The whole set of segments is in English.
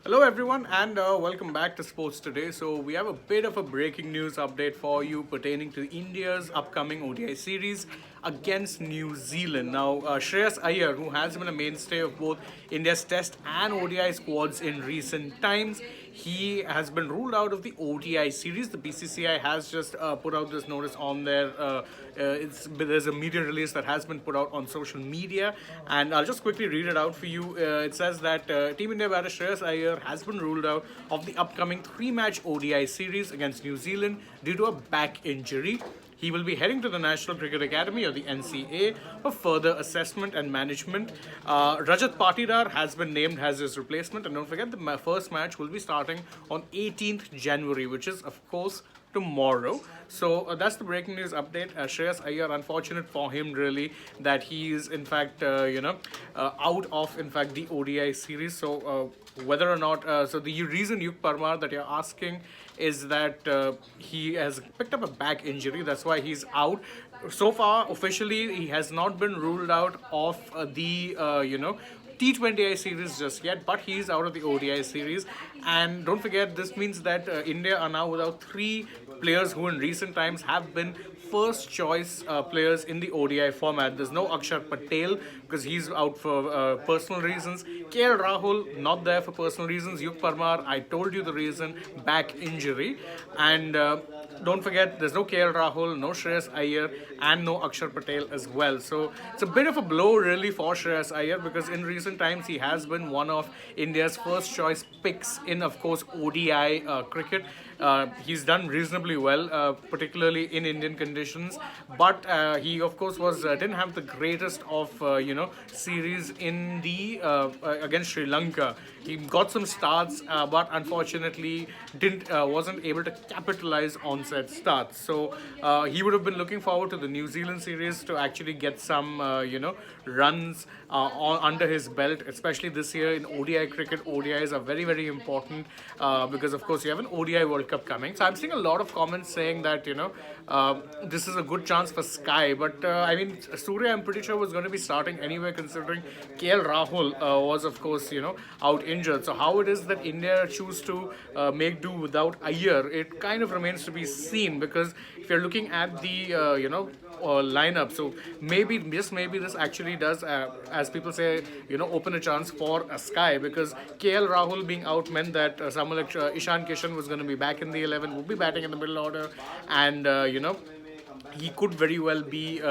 Hello everyone and welcome back to Sports Today. So we have a bit of a breaking news update for you pertaining to India's upcoming ODI series against New Zealand. Now Shreyas Iyer, who has been a mainstay of both India's Test and ODI squads in recent times, he has been ruled out of the ODI series. The BCCI has just put out this notice on their. There's a media release that has been put out on social media, and I'll just quickly read it out for you. It says that Team India batter Shreyas Iyer has been ruled out of the upcoming three-match ODI series against New Zealand due to a back injury. He will be heading to the National Cricket Academy or the NCA for further assessment and management. Rajat Patidar has been named as his replacement, and don't forget the first match will be starting on 18th January, which is of course tomorrow. So that's the breaking news update. Shreyas Iyer, unfortunate for him really that he is in fact out of in fact the ODI series. So whether or not so the reason Yuk Parmar that you're asking is that he has picked up a back injury. That's why he's out. So far, officially, he has not been ruled out of the T20I series just yet, but he's out of the ODI series. And don't forget, this means that India are now without three players who in recent times have been first choice players in the ODI format. There's no Akshar Patel because he's out for personal reasons. KL Rahul not there for personal reasons. Yuk Parmar, I told you the reason, back injury. And don't forget, there's no KL Rahul, no Shreyas Iyer, and no Akshar Patel as well. So it's a bit of a blow really for Shreyas Iyer because in recent times he has been one of India's first choice picks in, of course, ODI cricket. He's done reasonably well, particularly in Indian conditions. But he, of course, didn't have the greatest of series in the against Sri Lanka. He got some starts, but unfortunately wasn't able to capitalize on said starts. So he would have been looking forward to the New Zealand series to actually get some runs under his belt, especially this year in ODI cricket. ODIs are very, very important because, of course, you have an ODI World Cup coming. So I'm seeing a lot of comments saying that this is a good chance for Sky, but I mean Surya, I'm pretty sure was going to be starting anyway, considering KL Rahul was, of course, out injured. So how it is that India choose to make do without Iyer, it kind of remains to be seen, because if you're looking at the lineup, so maybe just maybe this actually does, as people say, open a chance for a Sky, because KL Rahul being out meant that someone like Ishan Kishan was going to be back in the 11, would be batting in the middle order, and he could very well be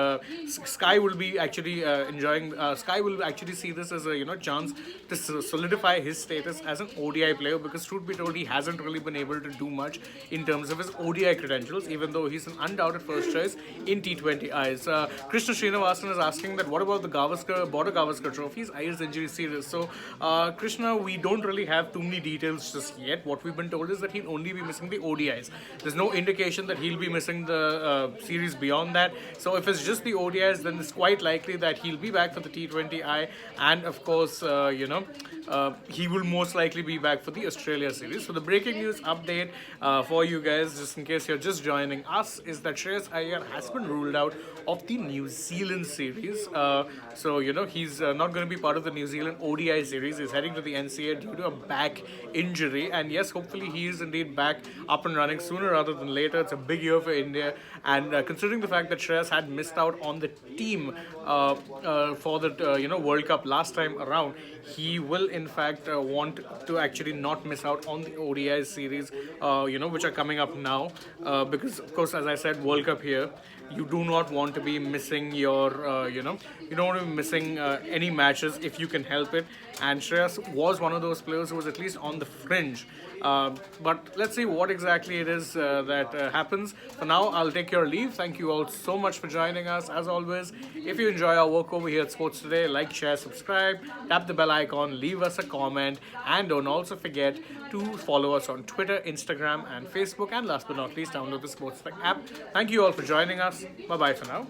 Sky will be actually enjoying Sky will actually see this as a chance to solidify his status as an ODI player, because truth be told he hasn't really been able to do much in terms of his ODI credentials, even though he's an undoubted first choice in T20Is. Krishna Srinivasan is asking that what about the Border Gavaskar trophies? Iyer's injury serious. So Krishna, we don't really have too many details just yet. What we've been told is that he'll only be missing the ODIs. There's no indication that he'll be missing the series beyond that. So if it's just the ODIs, then it's quite likely that he'll be back for the T20I, and of course, he will most likely be back for the Australia series. So the breaking news update for you guys, just in case you're just joining us, is that Shreyas Iyer has been ruled out of the New Zealand series. So he's not going to be part of the New Zealand ODI series. He's heading to the NCA due to a back injury, and yes, hopefully he is indeed back up and running sooner rather than later. It's a big year for India, and considering the fact that Shreyas had missed out on the team for the World Cup last time around, he will in fact want to actually not miss out on the ODI series, which are coming up now, because of course, as I said, World Cup here. You do not want to be missing your, you don't want to be missing any matches if you can help it. And Shreyas was one of those players who was at least on the fringe. But let's see what exactly it is that happens. For now, I'll take your leave. Thank you all so much for joining us. As always, if you enjoy our work over here at Sports Today, like, share, subscribe, tap the bell icon, leave us a comment, and don't also forget to follow us on Twitter, Instagram, and Facebook. And last but not least, download the Sports Tech app. Thank you all for joining us. Bye-bye for now.